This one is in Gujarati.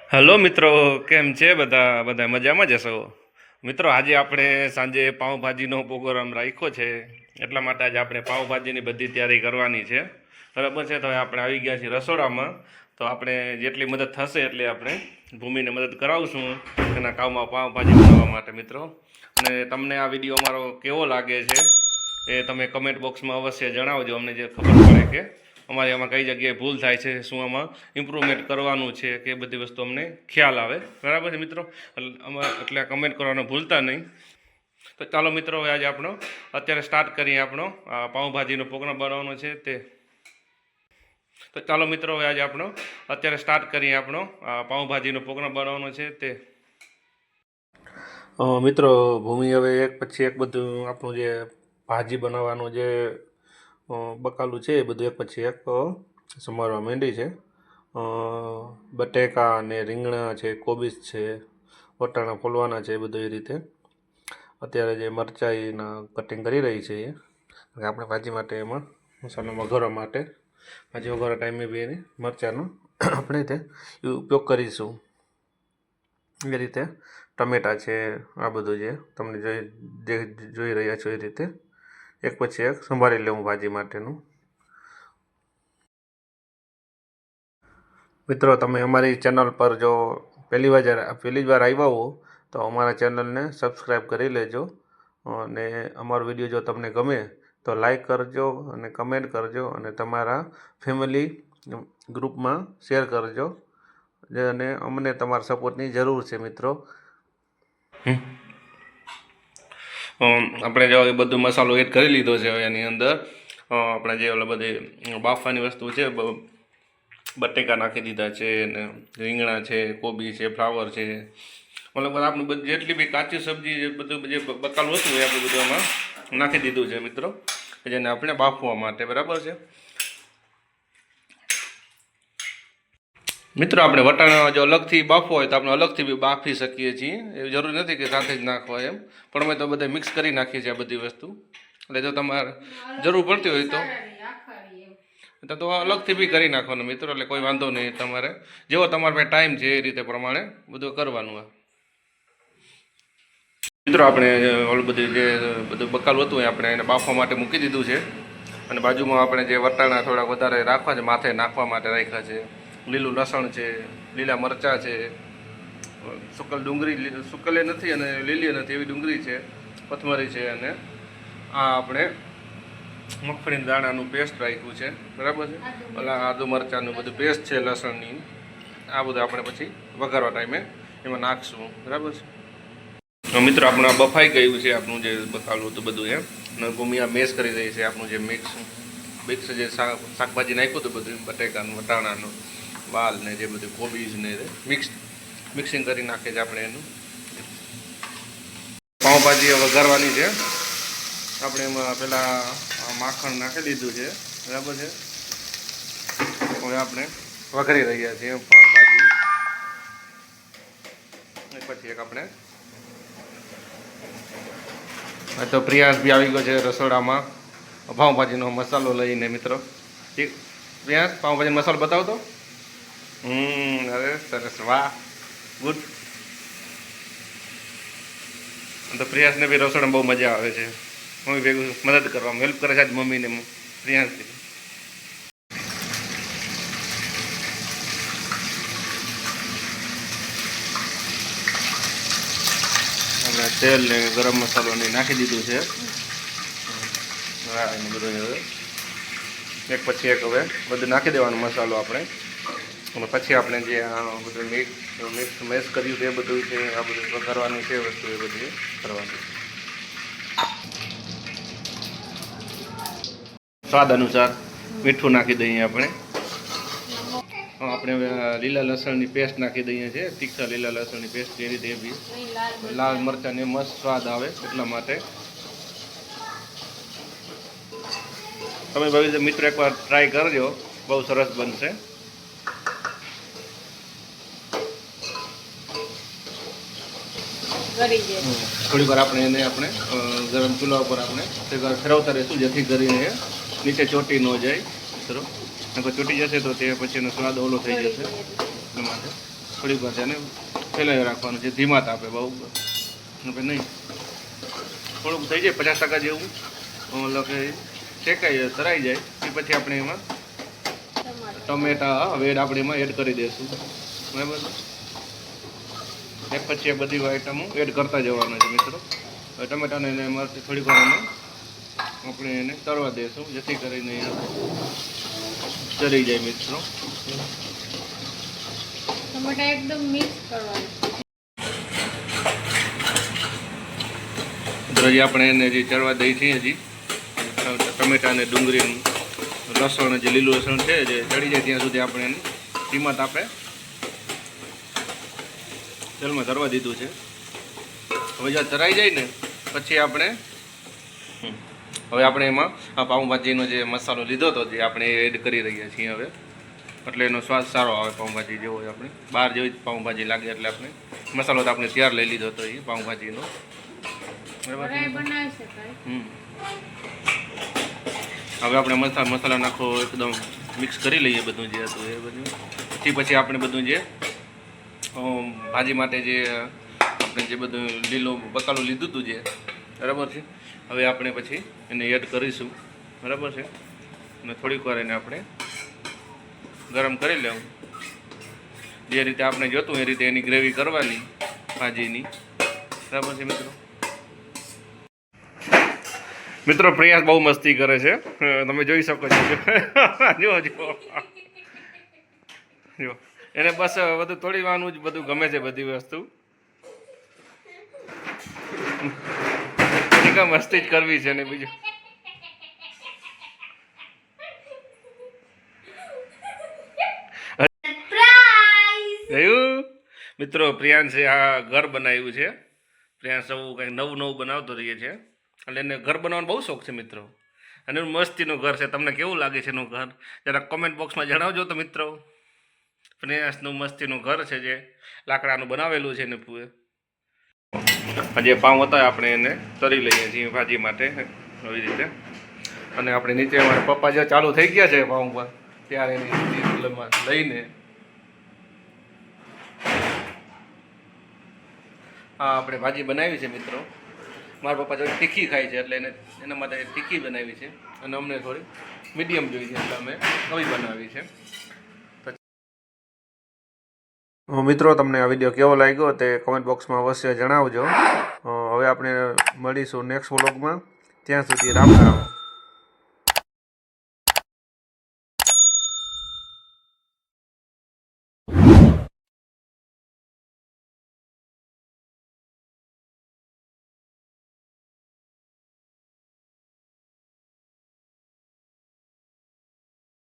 હલો મિત્રો, કેમ છે બધા બધા મજામાં જ હશો? મિત્રો, આજે આપણે સાંજે પાઉંભાજીનો પ્રોગ્રામ રાખ્યો છે, એટલા માટે આજે આપણે પાઉંભાજીની બધી તૈયારી કરવાની છે. બરાબર છે. તો આપણે આવી ગયા છીએ રસોડામાં. તો આપણે જેટલી મદદ થશે એટલી આપણે ભૂમિને મદદ કરાવશું એના કામમાં પાઉંભાજી બનાવવા માટે મિત્રો. અને તમને આ વિડીયો અમારો કેવો લાગે છે એ તમે કમેન્ટ બોક્સમાં અવશ્ય જણાવજો, અમને જે ખબર પડે કે અમારે આમાં કઈ જગ્યાએ ભૂલ થાય છે, શું આમાં ઇમ્પ્રુવમેન્ટ કરવાનું છે કે એ બધી વસ્તુ અમને ખ્યાલ આવે. બરાબર છે મિત્રો? એટલે કમેન્ટ કરવાનું ભૂલતા નહીં. તો ચાલો મિત્રો, હવે આજે આપણો અત્યારે સ્ટાર્ટ કરીએ. આપણો પાઉંભાજીનો પ્રોગ્રામ બનાવવાનો છે તે. તો ચાલો મિત્રો, હવે આજે આપણો અત્યારે સ્ટાર્ટ કરીએ. આપણો પાઉંભાજીનો પ્રોગ્રામ બનાવવાનો છે તે. મિત્રો, ભૂમિ હવે એક પછી એક બધું આપણું જે ભાજી બનાવવાનું જે બકાલું છે એ બધું એક પછી એક સમારવા માંડી છે. બટેકા અને રીંગણા છે, કોબીજ છે, વટાણા ફોલવાના છે, એ બધું એ રીતે અત્યારે જે મરચાઈના કટિંગ કરી રહી છે એ આપણે ભાજી માટે એમાં મસાલો વઘારવા માટે ભાજી વઘારવા ટાઈમે બી એની મરચાંનો આપણે તે ઉપયોગ કરીશું. એ રીતે ટમેટાં છે, આ બધું જે તમને જોઈ રહ્યા છો એ રીતે એક પછી એક સંભાળી લેવું ભાજી માટેનું. મિત્રો, તમે અમારી ચેનલ પર જો પહેલી જ વાર આવ્યા હો તો અમારા ચેનલને સબસ્ક્રાઈબ કરી લેજો. અને અમારો વિડીયો જો તમને ગમે તો લાઈક કરજો અને કમેન્ટ કરજો અને તમારા ફેમિલી ગ્રુપમાં શેર કરજો. અને અમને તમારા સપોર્ટની જરૂર છે મિત્રો. આપણે જો એ બધો મસાલો એડ કરી લીધો છે. હવે એની અંદર આપણે જે ઓલા બધી બાફવાની વસ્તુ છે, બટેકા નાખી દીધા છે, ને રીંગણા છે, કોબી છે, ફ્લાવર છે, મતલબ આપણું બધું જેટલી બી કાચી સબ્જી બધું જે બકાલું હતું એ આપણે બધું એમાં નાખી દીધું છે મિત્રો, જેને આપણે બાફવા માટે. બરાબર છે મિત્રો? આપણે વટાણા જો અલગથી બાફવો હોય તો આપણે અલગથી બી બાફી શકીએ છીએ, એવી જરૂરી નથી કે સાથે જ નાખવા એમ, પણ અમે તો બધા મિક્સ કરી નાખીએ છીએ આ બધી વસ્તુ. એટલે જો તમારે જરૂર પડતી હોય તો અલગથી બી કરી નાખવાનું મિત્રો, એટલે કોઈ વાંધો નહીં. તમારે જેવો તમારા પાસે ટાઈમ છે એ રીતે પ્રમાણે બધું કરવાનું. મિત્રો, આપણે ઓલું બધું જે બધું બકાલું હતું એ આપણે એને બાફવા માટે મૂકી દીધું છે. અને બાજુમાં આપણે જે વટાણા થોડા વધારે રાખવા છે, માથે નાખવા માટે રાખ્યા છે. લીલું લસણ છે, લીલા મરચાં છે, સુકલ ડુંગળી, સુકલે નથી અને લીલી નથી એવી ડુંગળી છે, કોથમરી છે, અને આ આપણે મગફળીના દાણાનું પેસ્ટ રાખ્યું છે. બરાબર છે? ઓલા આદુ મરચાંનું બધું પેસ્ટ છે, લસણની. આ બધું આપણે પછી વઘારવા ટાઈમે એમાં નાખશું. બરાબર છે મિત્રો? આપણું આ બફાઈ ગયું છે આપણું જે બકાલું હતું બધું એમ. અને ભૂમિ આ મેશ કરી રહી છે આપણું જે મિક્સ જે શાકભાજી નાખ્યું હતું બધું, બટેકાનું, વટાણાનું, વાલ ને જે બધું કોબીજ ને મિક્સિંગ કરી નાખે છે આપણે એનું. પાઉંભાજી વઘારવાની છે આપણે. એમાં પેલા માખણ નાખી દીધું છે. બરાબર છે? હવે આપણે વઘારી રહ્યા છીએ પાઉંભાજી. પછી એક આપણે તો પ્રિયાંશ બી આવી ગયો છે રસોડામાં પાઉંભાજીનો મસાલો લઈને મિત્રો. પ્રિયાંશ, પાઉંભાજીનો મસાલો બતાવતો. અરે સરસ, વાહ, ગુડ. તો પ્રિયાંશને બી રસોડામાં બહુ મજા આવે છે. મમ્મી ભેગું મદદ કરવામાં હેલ્પ કરે છે આજ મમ્મીને પ્રિયાંશથી. આપણે તેલ ને ગરમ મસાલો ને નાખી દીધું છે. હા, એને બધું હવે એક પછી એક હવે બધું નાખી દેવાનો મસાલો આપણે. અને પછી આપણે જે બધું મિક્સ મેશ કર્યું એ બધું છે, આ બધું કરવાની છે વસ્તુ, એ બધી કરવાની. સ્વાદ અનુસાર મીઠું નાખી દઈએ આપણે. આપણે લીલા લસણની પેસ્ટ નાખી દઈએ છીએ, તીખા લીલા લસણની પેસ્ટ, જે રીતે એ બી લાલ મરચાંને મસ્ત સ્વાદ આવે એટલા માટે. તમે ભાઈ મિત્રો એકવાર ટ્રાય કરજો, બહુ સરસ બનશે. થોડી વાર આપણે એને ગરમ ચૂલા ઉપર આપણે ફેરવતા રહીશું, જેથી કરીને નીચે ચોટી ન જાય મિત્રો. ચોટી જશે તો તે પછી એનો સ્વાદ ઓલો થઈ જશે. એટલા માટે થોડીક વાર તેને ફેલાવી રાખવાનું છે, ધીમા તાપે, બહુ નહીં. થોડુંક થઈ જાય 50% જેવું, મતલબ કે શેકાઈ તરાઈ જાય એ પછી આપણે એમાં ટમેટા વેડ આપણે એમાં એડ કરી દઈશું. બરાબર. એ પછી એ બધી આઈટમો એડ કરતા જવાના છે મિત્રો. હવે ટમેટાને એને એમાંથી થોડીક વાર આપણે એને તરવા દઈશું, જેથી કરીને ચરી જાય મિત્રો. ટમેટા એકદમ મિક્સ કરવાનું. હજી આપણે એને જે ચરવા દઈ છીએ, હજી ટમેટા અને ડુંગળી, લસણ, જે લીલું લસણ છે જે ચડી જાય ત્યાં સુધી આપણે એને ધીમા તાપે તેલમાં તરવા દીધું છે. હવે જ્યાં તરાઈ જાય ને પછી આપણે એમાં આ પાઉંભાજીનો જે મસાલો લીધો હતો જે આપણે એડ કરી રહ્યા છીએ હવે, એટલે એનો સ્વાદ સારો આવે. પાઉંભાજી જેવો આપણે બહાર જેવી પાઉંભાજી લાગે, એટલે આપણે મસાલો તો આપણે તૈયાર લઈ લીધો હતો એ પાઉંભાજીનો. બરાબર. હવે આપણે મસાલા નાખો એકદમ મિક્સ કરી લઈએ બધું જે હતું એ બધું. પછી આપણે બધું જે ભાજી માટે જે આપણે જે બધું લીલું બકાલું લીધું હતું જે, બરાબર છે, હવે આપણે પછી એને એડ કરીશું. બરાબર છે. અને થોડીક વાર એને આપણે ગરમ કરી લેવું, જે રીતે આપણે જોતું એ રીતે એની ગ્રેવી કરવાની ભાજીની. બરાબર છે મિત્રો. મિત્રો પ્રયાસ બહુ મસ્તી કરે છે, તમે જોઈ શકો છો. જો જો એને બસ બધું તોડી વાનું જ બધું ગમે છે, બધી વસ્તુ મસ્તી જ કરવી છે ને બીજું. જોયું મિત્રો, પ્રિયાંશે આ ઘર બનાવ્યું છે. પ્રિયાંશ સૌ કંઈક નવું નવું બનાવતો રહીએ છે, એટલે એને ઘર બનાવવાનો બહુ શોખ છે મિત્રો. અને મસ્તીનું ઘર છે. તમને કેવું લાગે છે એનું ઘર જરા કોમેન્ટ બોક્સમાં જણાવજો તો મિત્રો. પ્રિયાંશનું મસ્તીનું ઘર છે જે લાકડાનું બનાવેલું છે ને પૂરે. જે પાઉં હતા આપણે એને તરી લઈએ છીએ ભાજી માટે આવી રીતે. અને આપણે નીચે અમારા પપ્પા જે ચાલુ થઈ ગયા છે પાઉં પર, ત્યારે એની લઈને હા આપણે ભાજી બનાવી છે મિત્રો. મારા પપ્પા થોડી તીખી ખાય છે, એટલે એના માટે તીખી બનાવી છે, અને અમને થોડી મીડિયમ જોઈએ છે, એટલે અમે આવી બનાવી છે. મિત્રો તમને આ વિડીયો કેવો લાગ્યો તે કમેન્ટ બોક્સમાં અવશ્ય જણાવજો. હવે આપણે મળીશું નેક્સ્ટ વ્લોગમાં. ત્યાં સુધી રામ રામ.